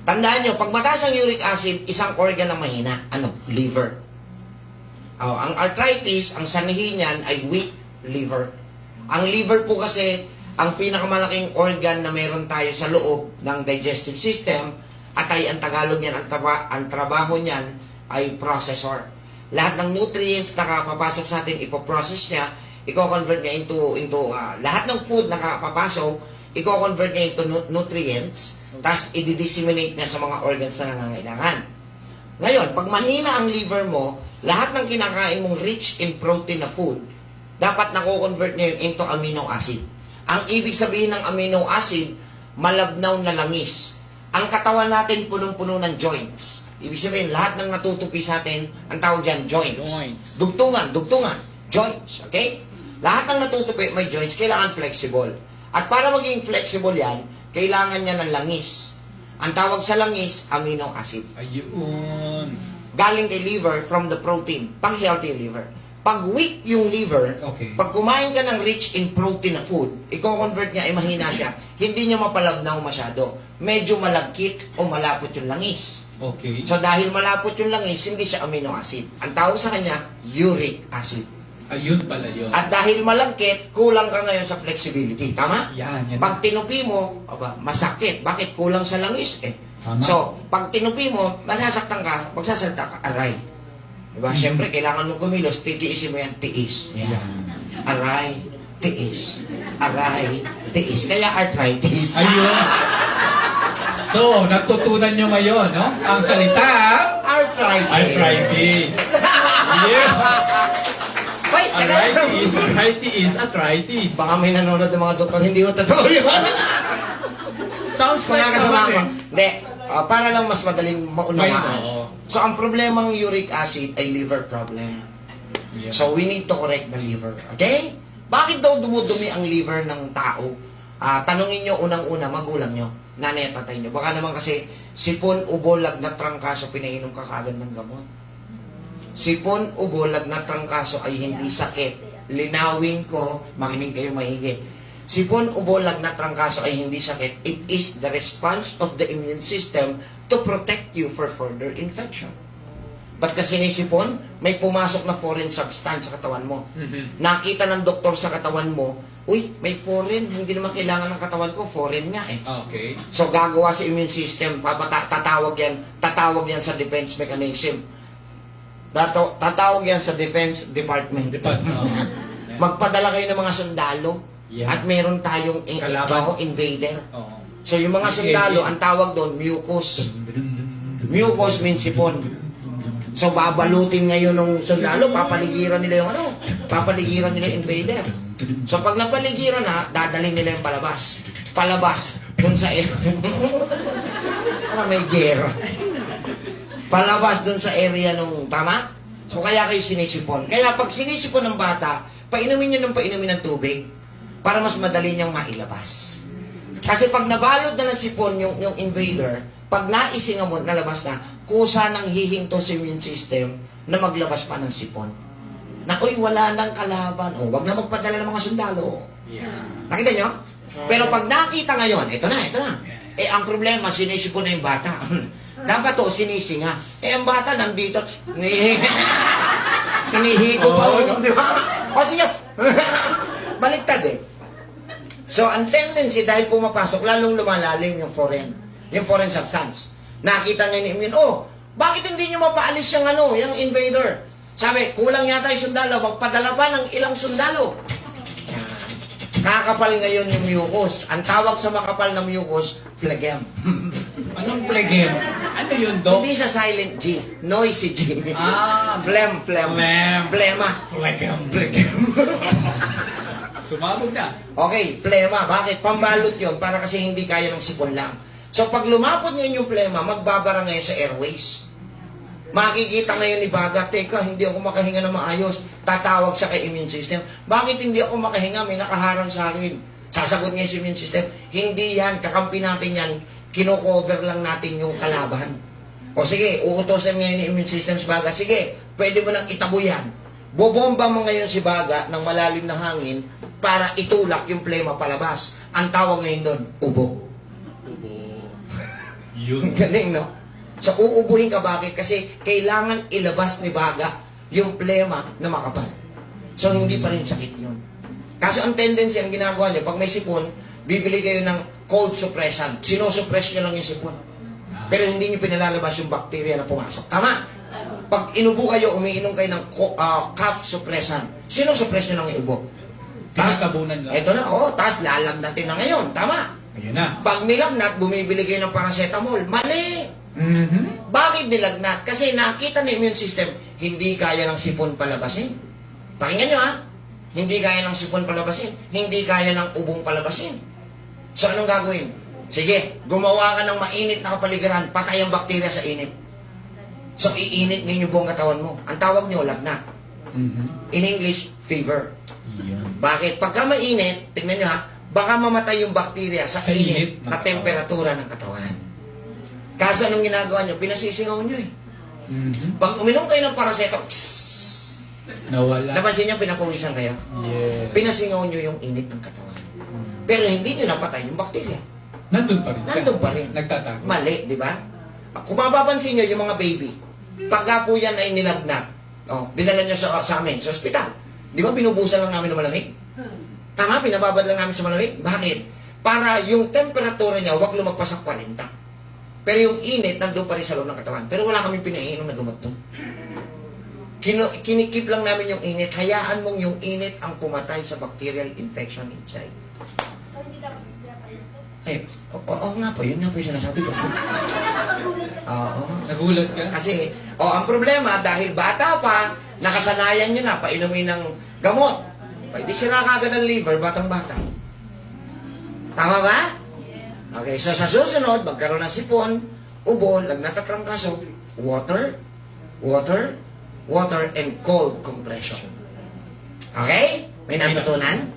Tandaan nyo, pag mataas ang uric acid, isang organ na mahina. Ano? Liver. Ang arthritis, ang sanhi niyan ay weak liver. Ang liver po kasi, ang pinakamalaking organ na meron tayo sa loob ng digestive system, at ay ang Tagalog niyan, ang trabaho niyan ay processor. Lahat ng nutrients na kapapasok sa atin, ipoprocess niya, i-convert niya into lahat ng food na kapapasok, i-convert niya into nutrients, tapos i-disseminate niya sa mga organs na nangangailangan. Ngayon, pag mahina ang liver mo, lahat ng kinakain mong rich in protein na food, dapat nako-convert niya yun into amino acid. Ang ibig sabihin ng amino acid, malabnaw na langis. Ang katawan natin punong-puno ng joints. Ibig sabihin, lahat ng natutupi sa atin, ang tawag dyan, joints. Dugtungan, joints, okay? Lahat ng natutupi may joints, kailangan flexible. At para maging flexible yan, kailangan niya ng langis. Ang tawag sa langis, amino acid. Ayun. Galing kay liver from the protein, pang healthy liver. Pag weak yung liver, Okay. pag kumain ka ng rich in protein na food, i-convert niya, ay mahina siya, hindi niya mapalabnaw masyado. Medyo malagkit o malapot yung langis. Okay. So dahil malapot yung langis, hindi siya amino acid. Ang tawag sa kanya, uric acid. Ayun pala yun. At dahil malagkit, kulang ka ngayon sa flexibility. Tama? Yan. Pag tinupi mo, masakit. Bakit? Kulang sa langis eh. Tama. So, pag tinupi mo, masasaktan ka, magsasalita ka, aray. Diba? Siyempre, kailangan mong kumilos, titiisin mo yan, tiis. Yan. Aray, tiis. Aray, tiis. Kaya arthritis. Ayun. So, natutunan nyo ngayon, no? Ang salita, Arthritis. arthritis. Yeah. Wait, Arthritis. baka may nanonood ng mga doktor, hindi ko totoo yun. Sounds Mga like kasama ko. naman Hindi, para lang mas madaling maunawaan. Oo. So, ang problemang uric acid ay liver problem. Yeah. So, we need to correct the liver. Okay? Bakit daw dumudumi ang liver ng tao? Tanungin nyo unang-una, magulang nyo, nanay at tatay nyo. Baka naman kasi, sipon, ubo, lagnat, trangkaso, pinainom ka kaagad ng gamot. Sipon, ubo, lagnat, trangkaso ay hindi sakit. Linawin ko, makinig kayo mahigit. Sipon, ubo, lagnat, trangkaso ay hindi sakit. It is the response of the immune system to protect you for further infection. Ba't kasi ni sipon? May pumasok na foreign substance sa katawan mo. Nakita ng doktor sa katawan mo, uy, may foreign, hindi naman kailangan ng katawan ko, foreign nga eh. Okay. So gagawa sa immune system, tatawag yan sa defense mechanism. Tatawag yan sa defense department. Magpadala kayo ng mga sundalo. Yeah. At meron tayong Kalaban. invader. Oo. So yung mga sundalo, ang tawag doon, mucus. Mucus means sipon. So babalutin ngayon ng sundalo, papaligiran nila yung papaligiran nila yung invader. So pag napaligiran na, dadalhin nila yung palabas. Palabas, dun sa may gero. Palabas dun sa area nung, tama? So kaya kayo sinisipon. Kaya pag sinisipon ng bata, painumin nyo ng painumin ng tubig para mas madali niyang mailabas. Kasi pag nabalot na ng sipon yung invader, pag naisinga mo, nalabas na, kusa ng hihinto sa immune system na maglabas pa ng sipon. Nakoy, wala nang kalaban. O, wag na magpadala ng mga sundalo. Yeah. Nakita nyo? Pero pag nakita ngayon, ito na. Eh, ang problema, sinisipon na yung bata. Dapat to, sinisinga. Eh, ang bata nandito, hinihigo pa. Oh, Di ba? O, sige. Baliktad eh. So, ang tendency, dahil pumapasok, lalong lumalalim yung foreign substance. Nakita ngayon ni immune, bakit hindi nyo mapaalis yung invader? Sabi, kulang yata yung sundalo, magpadala pa ng ilang sundalo. Kakapal ngayon yung mucus. Ang tawag sa makapal na mucus, phlegm. Anong phlegm? Ano yun, Doc? Hindi siya silent G, noisy G. Phlegm. Plema. Phlegm. Sumabog na. Okay, plema. Bakit? Pambalot yun para kasi hindi kaya ng sipon lang. So pag lumapot ngayon yung plema, magbabara ngayon sa airways. Makikita ngayon ni Baga, teka, hindi ako makahinga na maayos. Tatawag siya kay immune system. Bakit hindi ako makahinga? May nakaharang sa akin. Sasagot ngayon si immune system. Hindi yan, kakampi natin yan. Kino-cover lang natin yung kalaban. O sige, uutosan ngayon ni immune system si Baga. Sige, pwede mo nang itabo yan. Bobomba mo ngayon si Baga ng malalim na hangin para itulak yung plema palabas. Ang tawag ngayon doon, ubo. Yun. Galing, no? So, uubuhin ka bakit? Kasi kailangan ilabas ni Baga yung plema na makapal. So, hindi pa rin sakit yun. Kaso ang tendency, ang ginagawa nyo, pag may sipon, bibili kayo ng cold suppressant. Sinosuppress nyo lang yung sipon. Pero hindi nyo pinalalabas yung bacteria na pumasok. Tama? Pag inubo kayo, umiinom kayo ng cough suppressant. Sinosuppress nyo lang yung ubo. Pinakabunan lang. Ito na, tapos lalagnatin na ngayon. Tama? Ayun na. Pag nilagnat, bumibili kayo ng paracetamol. Mali! Mhm. Bakit nilagnat? Kasi nakita ng immune system, hindi kaya ng sipon palabasin. Pakinggan nyo ha, hindi kaya ng sipon palabasin, hindi kaya ng ubong palabasin. So anong gagawin? Sige, gumawa ka ng mainit na kapaligiran, patay ang bakterya sa init. So iinit ngayon yung buong katawan mo. Ang tawag nyo, lagnat. Mhm. In English, fever. Yan. Bakit? Pagka mainit, tingnan nyo ha, baka mamatay yung bakterya sa Sa init init ng na katawan. temperatura ng katawan. Kaso anong ginagawa nyo? Pinasisingaw nyo eh. Mhm. Pag uminom kayo ng paracetamol, Nawala. napansin nyo, pinapawisan kayo. Yeah. Pinasingaw nyo yung init ng katawan. Pero hindi nyo napatay yung bakterya. Nandun pa rin siya. Nandun pa rin. Nagtatago. Mali, di ba? Kung mapapansin nyo, yung mga baby, pagka po yan ay nilagnat, dinala nyo sa amin, sa ospital. Di ba binubusan lang namin ng malamig? Tama, pinababad lang namin sa malamig. Bakit? Para yung temperatura niya, huwag lumagpas sa 40. Pero yung init, nandun pa rin sa loob ng katawan. Pero wala kaming pinaiinom na gamot doon. Kinikip lang namin yung init. Hayaan mong yung init ang pumatay sa bacterial infection inside. So, hindi dapat ito? Ay, oo nga po, yun nga po yung sinasabi ko. Nakakagulat kasi. Oo. Nagulat ka? Kasi, ang problema, dahil bata pa, nakasanayan nyo na, painumin ng gamot. Pwede sira kagad ang liver, batang-bata. Tama ba? Okay, so sa susunod, magkaroon ng sipon, ubo, lagnat at trangkaso, water, water, water, and cold compression. Okay? May natutunan?